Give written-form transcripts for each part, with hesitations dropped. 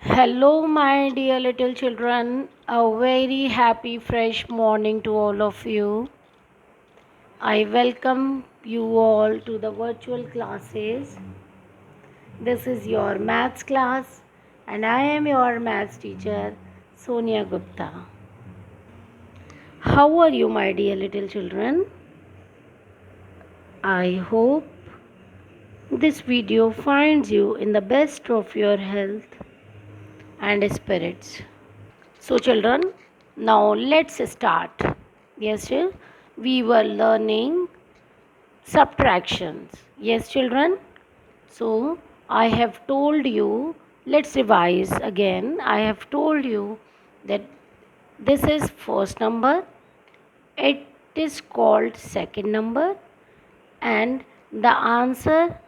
Hello, my dear little children. A very happy, fresh morning to all of you. I welcome you all to the virtual classes. This is your maths class, and I am your maths teacher, Sonia Gupta. How are you, my dear little children? I hope this video finds you in the best of your health and spirits. So, children, now let's start. Yes, we were learning subtractions. Yes, children. So, I have told you, let's revise again. I have told you that this is first number, it is called second number, and the answer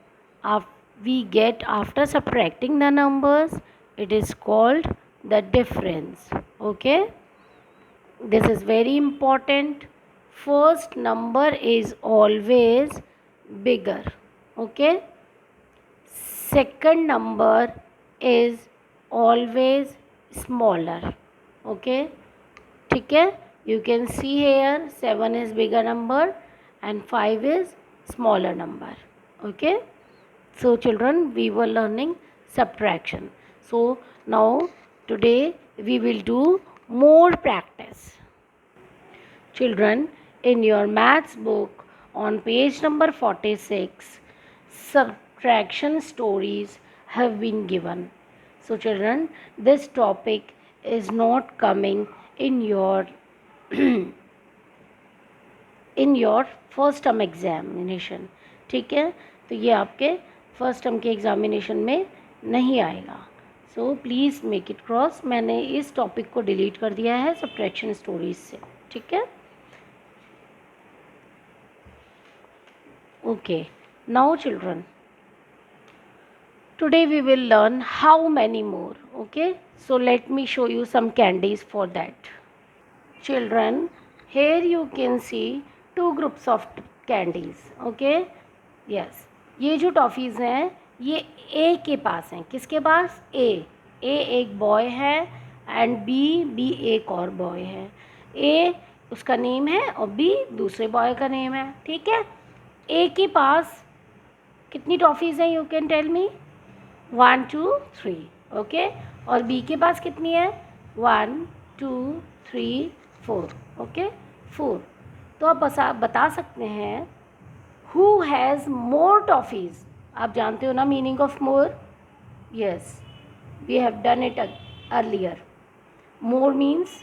of we get after subtracting the numbers, it is called the difference. Okay, this is very important. First number is always bigger. Okay, second number is always smaller. Okay, ठीक है, you can see here 7 is bigger number and 5 is smaller number. Okay, so children, we were learning subtraction. So now today we will do more practice. Children, in your maths book on page number 46, subtraction stories have been given. So children, this topic is not coming in your in your first term examination. ठीक है, तो ये आपके first term के examination में नहीं आएगा. So please make it cross. मैंने इस टॉपिक को डिलीट कर दिया है सब्ट्रैक्शन स्टोरीज से. ठीक है, okay. Now children, today we will learn how many more. Okay, so let me show you some candies for that. Children, here you can see two groups of candies. Okay, yes, ये जो toffees हैं ये ए के पास हैं. किसके पास? ए एक boy है and B एक और बॉय है. ए उसका नेम है और बी दूसरे बॉय का नेम है. ठीक है, ए के पास कितनी टॉफ़ीज़ हैं? You can tell me. 1 2 3. Okay, और बी के पास कितनी है? 1 2 3 4. ओके, 4. तो आप बता सकते हैं हु हैज़ मोर टॉफ़ीज़. आप जानते हो ना meaning of more. Yes, we have done it earlier. More means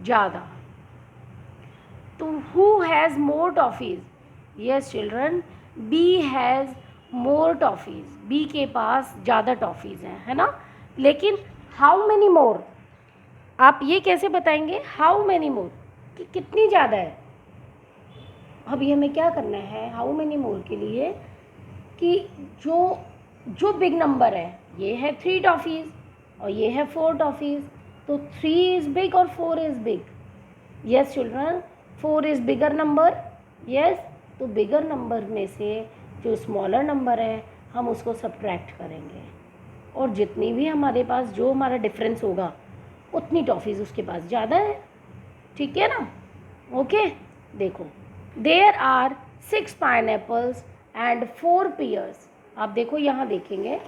ज़्यादा. तो who has more toffees? Yes children, B has more toffees. B के पास ज़्यादा टॉफ़ीज़ हैं, है ना. लेकिन हाउ मैनी मोर, आप ये कैसे बताएंगे हाउ मैनी मोर कि कितनी ज़्यादा है. अभी हमें क्या करना है हाउ मैनी मोर के लिए कि जो बिग नंबर है ये है 3 टॉफ़ीज़ और ये है 4 टॉफ़ीज़. तो 3 इज़ बिग और 4 is big. Yes children, 4 is bigger number. Yes, तो बिगर नंबर में से जो स्मॉलर नंबर है हम उसको सब्ट्रैक्ट करेंगे और जितनी भी हमारे पास जो हमारा डिफरेंस होगा उतनी टॉफ़ीज़ उसके पास ज़्यादा है. ठीक है ना. ओके, देखो, there are 6 pineapples and 4 pears. आप देखो यहाँ देखेंगे,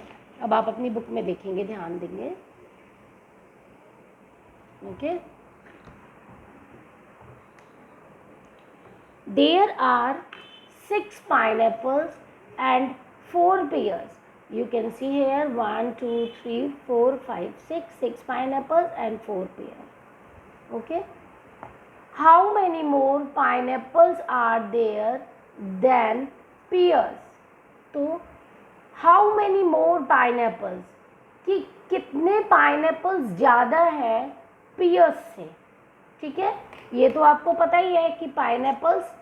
अब आप अपनी बुक में देखेंगे, ध्यान देंगे. Okay, there are 6 pineapples and 4 pears. You can see here 1 2 3 4 5 6 pineapples and 4 pears. Okay, how many more pineapples are there than pears? तो how many more pineapples, कि कितने पाइनएप्पल्स ज़्यादा है पियर्स से. ठीक है, ये तो आपको पता ही है कि पाइनएप्पल्स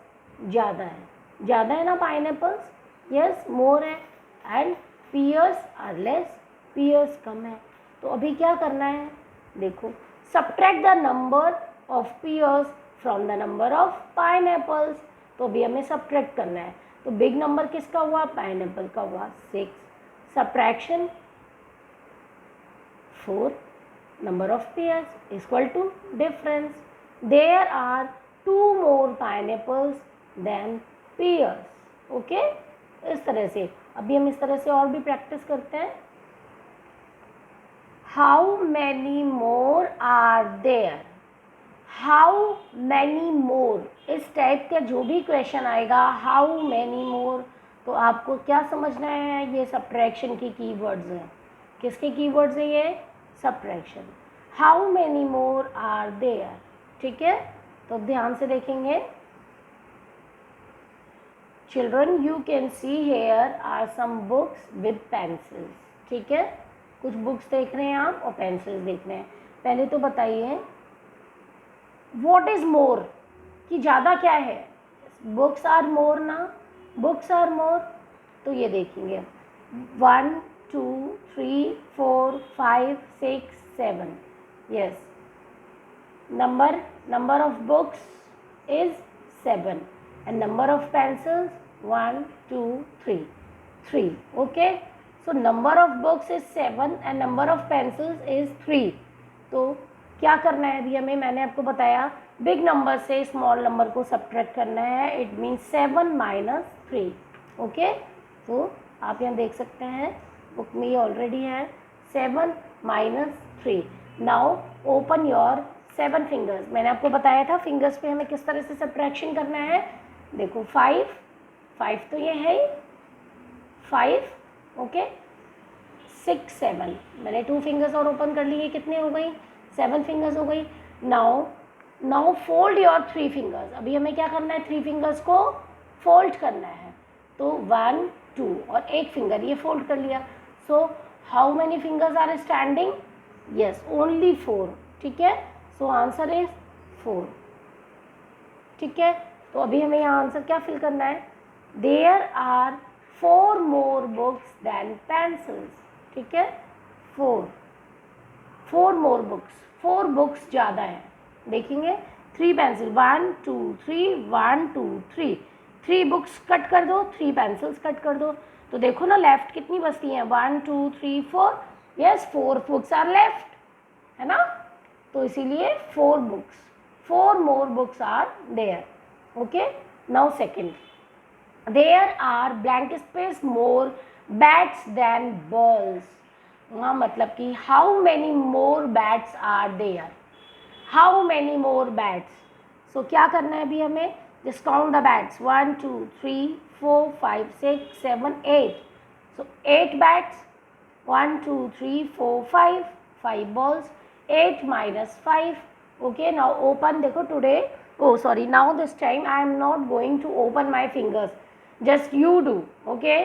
ज़्यादा है ना पाइनएप्पल्स. यस, मोर है. And pears are less, pears कम है. तो अभी क्या करना है, देखो, subtract the number of pears from the number of pineapples. तो अभी हमें सब्ट्रैक्ट करना है. तो बिग नंबर किसका हुआ? पाइनएप्पल का हुआ 6. Subtraction 4 number of pears equal to difference. There are 2 more pineapples than pears. Okay, इस तरह से अभी हम इस तरह से और भी प्रैक्टिस करते हैं. How many more are there. How many more, इस टाइप का जो भी क्वेश्चन आएगा हाउ मैनी मोर, तो आपको क्या समझना है, ये सब्ट्रैक्शन की कीवर्ड्स हैं. किसके कीवर्ड्स हैं ये? Subtraction. How many more are there. ठीक है, तो ध्यान से देखेंगे. Children you can see here are some books with pencils. ठीक है, कुछ बुक्स देख रहे हैं आप और पेंसिल्स देख रहे हैं. पहले तो बताइए व्हाट इज मोर, कि ज़्यादा क्या है. बुक्स आर मोर ना, बुक्स आर मोर. तो ये देखेंगे 1 2 3 4 5 6 7. Yes, number of books is 7 and number of pencils 1 2 3. Okay, so number of books is 7 and number of pencils is 3. तो क्या करना है अभी हमें, मैंने आपको बताया बिग नंबर से स्मॉल नंबर को सब्ट्रैक्ट करना है. It means 7 minus 3. ओके, तो आप यहाँ देख सकते हैं बुक में ये ऑलरेडी है 7 minus 3. Now open your 7 fingers. मैंने आपको बताया था फिंगर्स पे हमें किस तरह से सब्ट्रैक्शन करना है. देखो 5 तो ये है ही 5. ओके, 6 7, मैंने 2 फिंगर्स और ओपन कर लिए, कितने हो गई 7 फिंगर्स हो गई. Now fold your 3 fingers. अभी हमें क्या करना है, 3 फिंगर्स को फोल्ड करना है. तो 1 2 और एक फिंगर ये फोल्ड कर लिया. So how many fingers are standing. Yes, only 4. ठीक है, सो आंसर इज 4. ठीक है, तो अभी हमें यहाँ आंसर क्या फिल करना है. There are 4 more books than pencils. ठीक है, 4 मोर बुक्स, 4 बुक्स ज़्यादा है. देखेंगे 3 पेंसिल 1 2 3 1 2 3. 3 बुक्स कट कर दो, 3 पेंसिल्स कट कर दो. तो देखो ना लेफ्ट कितनी बचती हैं 1 2 3 4. यस, 4 बुक्स आर लेफ्ट, है ना. तो इसीलिए 4 more books are there. Okay, now second. There are blank space more bats than balls. हाँ, मतलब कि how many more bats are there. How many more bats. So क्या करना है अभी हमें, just count the bats 1 2 3 4 5 6 7 8. So 8 bats 1 2 3 4 5 balls. 8 minus 5. Okay, now open. देखो today, oh sorry, now this time I am not going to open my fingers, just you do. Okay,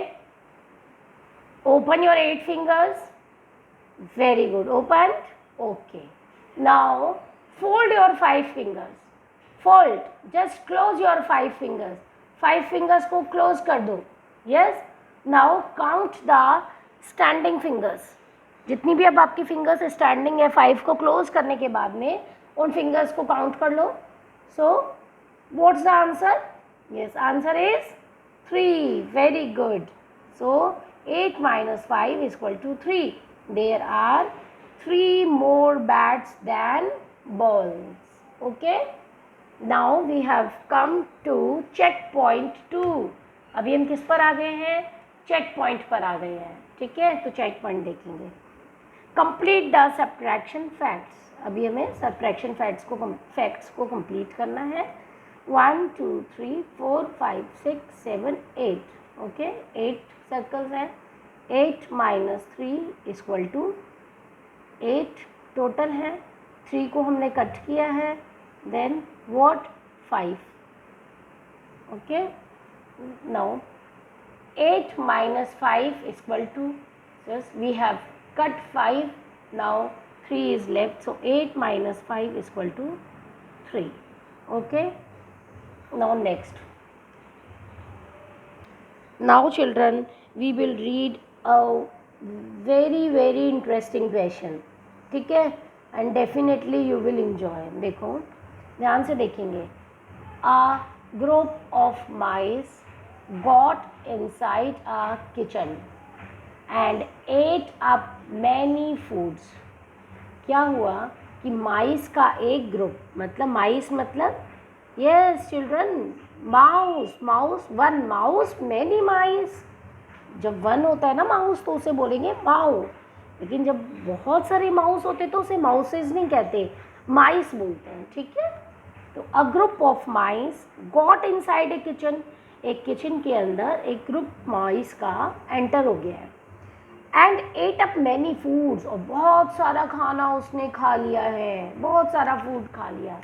open your 8 fingers. Very good, opened. Okay, now fold your 5 fingers. Fold, just close your 5 fingers. 5 fingers को close कर दो. Yes, now count the standing fingers. जितनी भी अब आपकी fingers standing है 5 को close करने के बाद में उन फिंगर्स को काउंट कर लो. So what's the answer. Yes, answer is 3. Very good. So 8 minus 5 is equal to 3. There are 3 more bats than balls. Okay, now we have come to checkpoint 2. अभी हम किस पर आ गए हैं, चेक पॉइंट पर आ गए हैं. ठीक है, तो चेक पॉइंट देखेंगे. Complete the subtraction facts. अभी हमें सब्ट्रैक्शन फैक्ट्स को कंप्लीट करना है. 1 2 3 4 5 6 7 8. ओके, 8 सर्कल्स हैं. 8 माइनस 3 इक्वल टू 8 टोटल है. 3 को हमने कट किया है. Then what 5. Okay, now 8 minus 5 equal to, just we have cut 5, now 3 is left, so 8 minus 5 is equal to 3. Okay, now next. Now children, we will read a very interesting question. ठीक है, and definitely you will enjoy. देखो ध्यान से देखेंगे. A group of mice got inside a kitchen and ate up many foods. क्या हुआ कि माइस का एक ग्रुप, मतलब माइस मतलब yes children, mouse, mouse one mouse many mice. जब वन होता है ना माउस तो उसे बोलेंगे माउ, लेकिन जब बहुत सारे माउस होते तो उसे माउसेज नहीं कहते, माइस बोलते हैं, ठीक है। तो a group of mice got inside a kitchen, एक किचन के अंदर एक ग्रुप माइस का एंटर हो गया है। And ate up many foods, और बहुत सारा खाना उसने खा लिया है, बहुत सारा फूड खा लिया,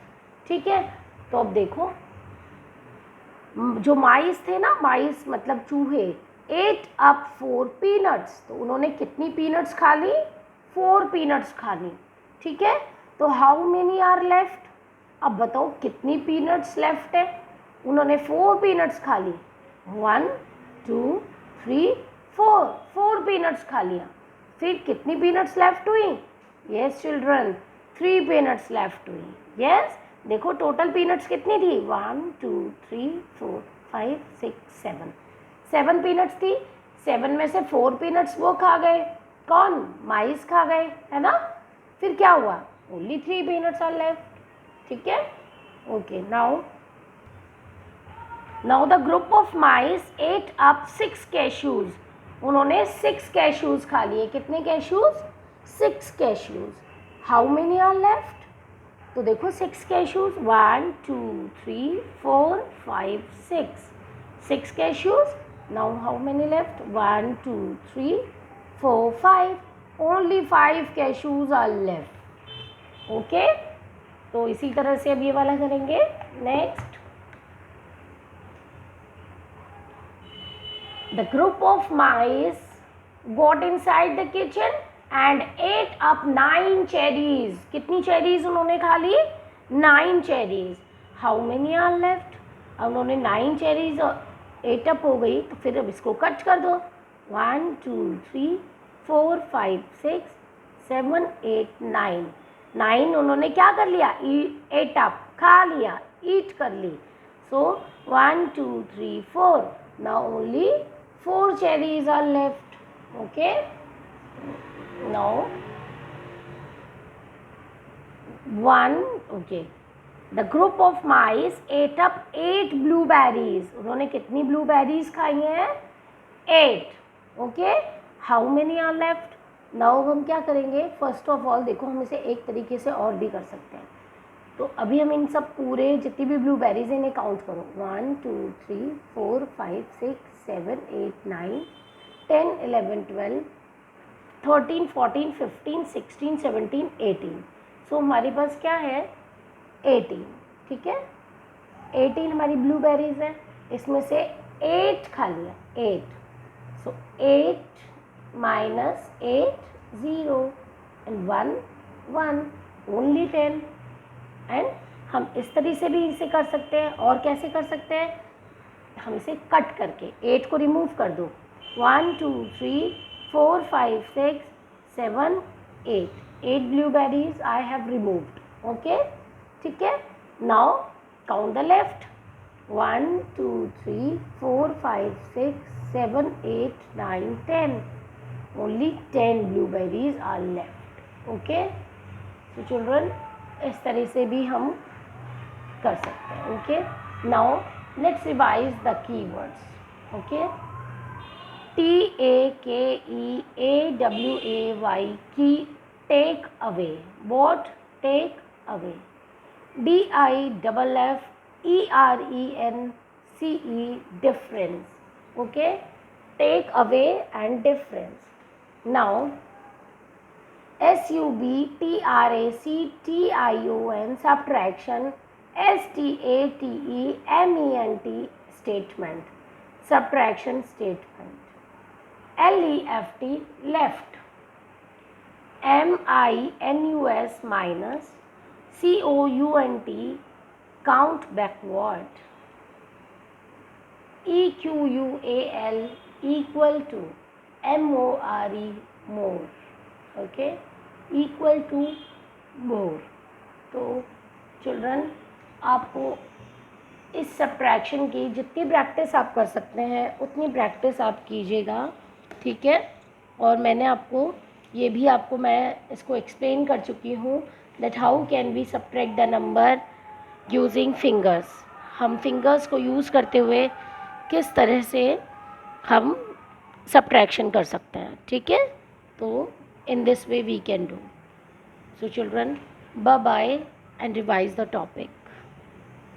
ठीक है। तो अब देखो जो माइस थे ना, माइस मतलब चूहे, एट अप 4 पीनट्स, तो उन्होंने कितनी पीनट्स खा ली, 4 पीनट्स खा ली, ठीक है। तो हाउ मेनी आर लेफ्ट, अब बताओ कितनी पीनट्स लेफ्ट है। उन्होंने 4 पीनट्स खा ली, 1 2 3 4, 4 पीनट्स खा लिया। फिर कितनी पीनट्स लेफ्ट हुई, यस चिल्ड्रन 3 पीनट्स लेफ्ट हुई, यस। देखो टोटल पीनट्स कितनी थी, 1 2 3 4 5 6 7, 7 पीनट्स थी। 7 में से 4 पीनट्स वो खा गए, कौन, माइस खा गए, है ना। फिर क्या हुआ, ओनली 3 पीनट्स आर लेफ्ट, ठीक है। Okay, now the group of mice ate up 6 cashews, उन्होंने 6 कैश्यूज खा लिए, कितने cashews, 6 cashews. How many are left, तो देखो 6 cashews, 1 2 3 4 5 6 cashews. Now how many left, 1 2 3 4 5, only 5 cashews are left, okay. तो इसी तरह से अब ये वाला करेंगे। Next, the group of mice got inside the kitchen and ate up 9 cherries, कितनी चेरीज उन्होंने खा ली, 9 cherries. How many are left, अब उन्होंने 9 चेरीज एट अप हो गई, तो फिर अब इसको कट कर दो, 1 2 3 4 5 6 7 8 9, 9 उन्होंने क्या कर लिया, एट अप, खा लिया, ईट कर ली। सो 1 2 3 4, now only 4 cherries are left, okay. Now okay, the group of mice ate up 8 blueberries, उन्होंने कितनी blueberries खाई हैं, 8, okay. How many are left, now हम क्या करेंगे, फर्स्ट ऑफ ऑल देखो हम इसे एक तरीके से और भी कर सकते हैं। तो अभी हम इन सब पूरे जितनी भी ब्लूबेरीज हैं इन्हें काउंट करो, 1 2 3 4 5 6 7 8 9 10 11 12 13 14 15 16 17 18, सो हमारे पास क्या है, 18, ठीक है। 18 हमारी ब्लूबेरीज है, इसमें से 8 खा लिया, 8, so 8 minus 8 0 and 1 1, only 10। And हम इस तरह से भी इसे कर सकते हैं, और कैसे कर सकते हैं, हम इसे कट करके 8 को रिमूव कर दो, 1 2 3 4 5 6 7 8 blueberries I have removed, okay, ठीक है। Now count the left, 1 2 3 4 5 6 7 8 9 10, only 10 blueberries are left, okay. So children इस तरह से भी हम कर सकते हैं, okay. Now let's revise the keywords, okay. TAKEAWAY, की, take away, what, take away. DIFFERENCE, difference, okay, take away and difference. Now SUBTRACTION, subtraction, STATEMENT, statement, subtraction statement. LEFT, left. MINUS, minus. COUNT, count backward. EQUAL, equal to. MORE, more, okay, equal to more. तो children आपको इस subtraction की जितनी practice आप कर सकते हैं उतनी प्रैक्टिस आप कीजिएगा, ठीक है। और मैंने आपको ये भी आपको मैं इसको एक्सप्लेन कर चुकी हूँ that how can we subtract the number using fingers. हम फिंगर्स को यूज़ करते हुए किस तरह से हम सब्ट्रैक्शन कर सकते हैं, ठीक है। तो in this way we can do. So children, bye bye and revise the topic.